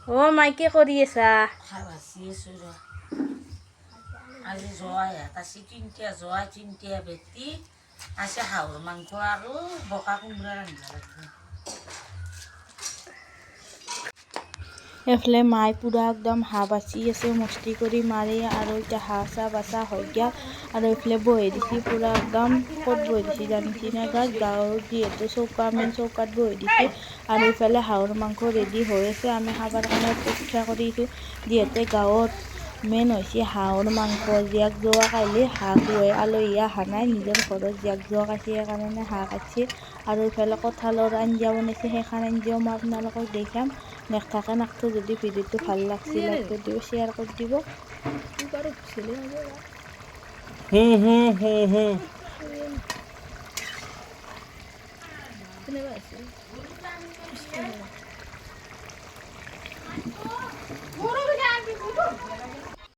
অ' মাই কি কৰি আছা? বাচি আছোঁ ৰ আজি জোৱাই আছে তিনিটা বেটি আছে হাঁহৰ মাংস আৰু বকা কোমোৰা ৰান্ধিব লাগিব। এইফালে মাই পুৰা একদম হাঁহ বাচি আছে মস্তি কৰি মাৰি আৰু এতিয়া হাঁহ চাহ বাচা হৈ গ'ল আৰু এইফালে বহি দিছে পুৰা একদম ক'ত বহি দিছে জানিছি না গাঁৱৰ যিহেতু চৌকা মেইন চৌকাত বহি দিছে আৰু ইফালে হাঁহৰ মাংস ৰেডি হৈ আছে। আমি খাবৰ কাৰণে অপেক্ষা কৰিছোঁ যিহেতু গাঁৱত মেইন হৈছে হাঁহৰ মাংস। জীয়াক জোৱা কাইলৈ হাঁহ লৈ আলহী অহা নাই, নিজৰ ঘৰত জীয়াক জোৱা কাটিছে সেইকাৰণে হাঁহ কাটিছে আৰু ইফালে কঁঠালৰ আঞ্জা বনাইছে, সেইখন আঞ্জাও মই আপোনালোকক দেখাম। নেক্সটাকে নাকটো যদি ভিডিঅ'টো ভাল লাগছে লাইক কৰি দিব, শ্বেয়াৰ কৰি দিব।